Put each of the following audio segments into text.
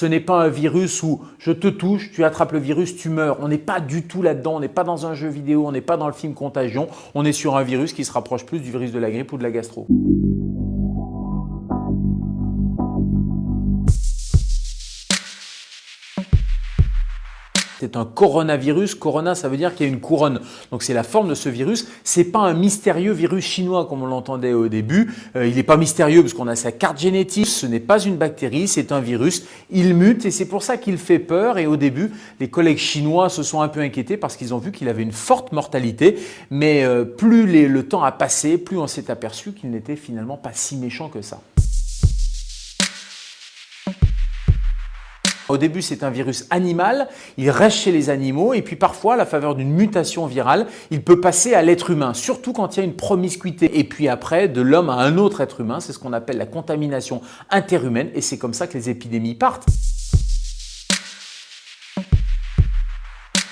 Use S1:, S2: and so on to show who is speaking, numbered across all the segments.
S1: Ce n'est pas un virus où je te touche, tu attrapes le virus, tu meurs. On n'est pas du tout là-dedans, on n'est pas dans un jeu vidéo, on n'est pas dans le film Contagion. On est sur un virus qui se rapproche plus du virus de la grippe ou de la gastro. C'est un coronavirus. Corona, ça veut dire qu'il y a une couronne. Donc c'est la forme de ce virus. C'est pas un mystérieux virus chinois comme on l'entendait au début. Il n'est pas mystérieux parce qu'on a sa carte génétique. Ce n'est pas une bactérie, c'est un virus. Il mute et c'est pour ça qu'il fait peur. Et au début, les collègues chinois se sont un peu inquiétés parce qu'ils ont vu qu'il avait une forte mortalité. Mais plus le temps a passé, plus on s'est aperçu qu'il n'était finalement pas si méchant que ça. Au début, c'est un virus animal, il reste chez les animaux et puis parfois, à la faveur d'une mutation virale, il peut passer à l'être humain, surtout quand il y a une promiscuité. Et puis après, de l'homme à un autre être humain, c'est ce qu'on appelle la contamination interhumaine et c'est comme ça que les épidémies partent.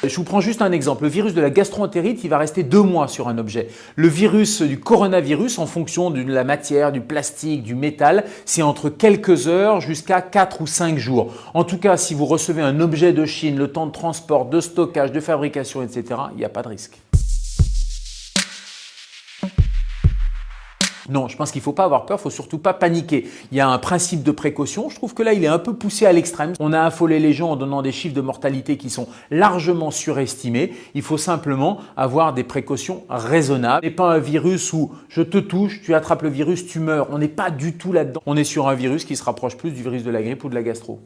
S1: Je vous prends juste un exemple. Le virus de la gastro-entérite, il va rester 2 mois sur un objet. Le virus du coronavirus, en fonction de la matière, du plastique, du métal, c'est entre quelques heures jusqu'à 4 ou 5 jours. En tout cas, si vous recevez un objet de Chine, le temps de transport, de stockage, de fabrication, etc., il n'y a pas de risque. Non, je pense qu'il ne faut pas avoir peur, il ne faut surtout pas paniquer. Il y a un principe de précaution. Je trouve que là, il est un peu poussé à l'extrême. On a affolé les gens en donnant des chiffres de mortalité qui sont largement surestimés. Il faut simplement avoir des précautions raisonnables. Ce n'est pas un virus où je te touche, tu attrapes le virus, tu meurs. On n'est pas du tout là-dedans. On est sur un virus qui se rapproche plus du virus de la grippe ou de la gastro.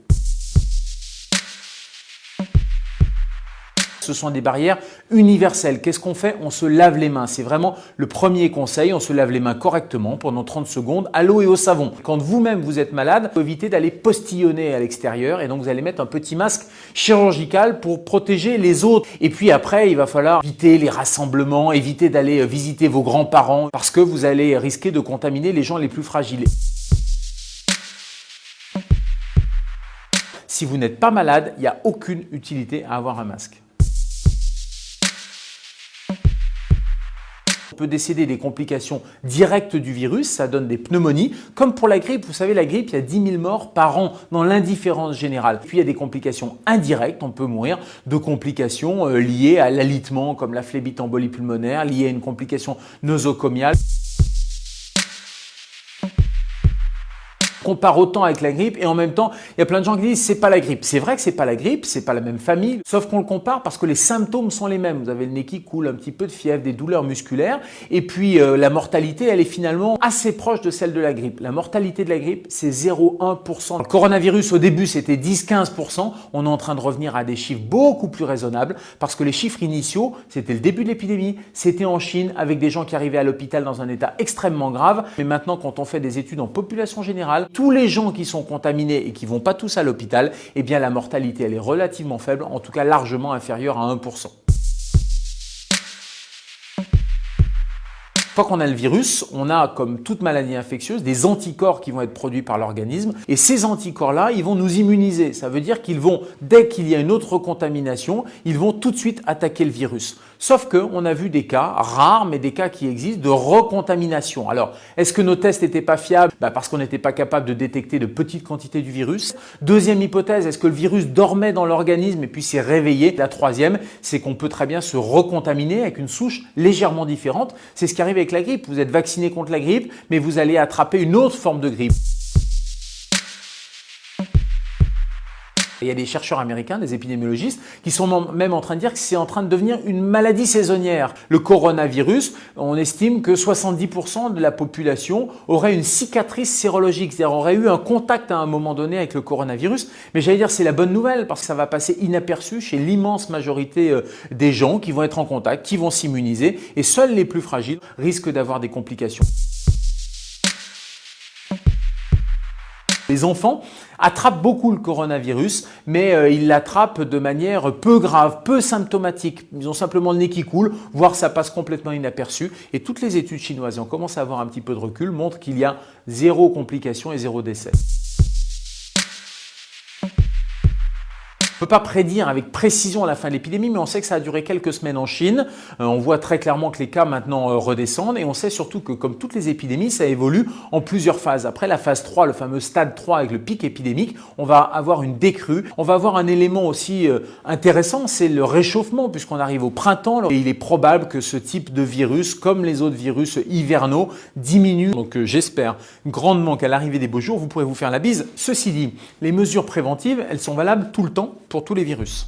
S1: Ce sont des barrières universelles. Qu'est-ce qu'on fait? On se lave les mains. C'est vraiment le premier conseil. On se lave les mains correctement pendant 30 secondes à l'eau et au savon. Quand vous-même vous êtes malade, il faut éviter d'aller postillonner à l'extérieur et donc vous allez mettre un petit masque chirurgical pour protéger les autres. Et puis après, il va falloir éviter les rassemblements, éviter d'aller visiter vos grands-parents parce que vous allez risquer de contaminer les gens les plus fragiles. Si vous n'êtes pas malade, il n'y a aucune utilité à avoir un masque. On peut décéder des complications directes du virus, ça donne des pneumonies. Comme pour la grippe, vous savez, la grippe, il y a 10 000 morts par an dans l'indifférence générale. Puis il y a des complications indirectes, on peut mourir de complications liées à l'alitement comme la phlébite embolie pulmonaire, liées à une complication nosocomiale. On compare autant avec la grippe et en même temps, il y a plein de gens qui disent c'est pas la grippe. C'est vrai que c'est pas la grippe, c'est pas la même famille, sauf qu'on le compare parce que les symptômes sont les mêmes. Vous avez le nez qui coule, un petit peu de fièvre, des douleurs musculaires et puis la mortalité, elle est finalement assez proche de celle de la grippe. La mortalité de la grippe, c'est 0,1%. Le coronavirus, au début, c'était 10-15%. On est en train de revenir à des chiffres beaucoup plus raisonnables parce que les chiffres initiaux, c'était le début de l'épidémie, c'était en Chine avec des gens qui arrivaient à l'hôpital dans un état extrêmement grave. Mais maintenant, quand on fait des études en population générale, tous les gens qui sont contaminés et qui vont pas tous à l'hôpital, eh bien la mortalité elle est relativement faible, en tout cas largement inférieure à 1%. Une fois qu'on a le virus, on a, comme toute maladie infectieuse, des anticorps qui vont être produits par l'organisme et ces anticorps-là, ils vont nous immuniser. Ça veut dire qu'ils vont, dès qu'il y a une autre contamination, ils vont tout de suite attaquer le virus. Sauf qu'on a vu des cas rares, mais des cas qui existent de recontamination. Alors, est-ce que nos tests n'étaient pas fiables? Parce qu'on n'était pas capable de détecter de petites quantités du virus. Deuxième hypothèse, est-ce que le virus dormait dans l'organisme et puis s'est réveillé? La troisième, c'est qu'on peut très bien se recontaminer avec une souche légèrement différente. C'est ce qui arrive avec la grippe. Vous êtes vacciné contre la grippe, mais vous allez attraper une autre forme de grippe. Il y a des chercheurs américains, des épidémiologistes, qui sont même en train de dire que c'est en train de devenir une maladie saisonnière. Le coronavirus, on estime que 70% de la population aurait une cicatrice sérologique, c'est-à-dire aurait eu un contact à un moment donné avec le coronavirus. Mais j'allais dire c'est la bonne nouvelle parce que ça va passer inaperçu chez l'immense majorité des gens qui vont être en contact, qui vont s'immuniser et seuls les plus fragiles risquent d'avoir des complications. Les enfants attrapent beaucoup le coronavirus, mais ils l'attrapent de manière peu grave, peu symptomatique. Ils ont simplement le nez qui coule, voire ça passe complètement inaperçu. Et toutes les études chinoises, et on commence à avoir un petit peu de recul, montrent qu'il y a 0 complication et 0 décès. peut pas prédire avec précision la fin de l'épidémie, mais on sait que ça a duré quelques semaines en Chine. On voit très clairement que les cas maintenant redescendent et on sait surtout que comme toutes les épidémies, ça évolue en plusieurs phases. Après la phase 3, le fameux stade 3 avec le pic épidémique, on va avoir une décrue. On va avoir un élément aussi intéressant, c'est le réchauffement puisqu'on arrive au printemps et il est probable que ce type de virus, comme les autres virus hivernaux, diminue. Donc j'espère grandement qu'à l'arrivée des beaux jours, vous pourrez vous faire la bise. Ceci dit, les mesures préventives, elles sont valables tout le temps pour tous les virus.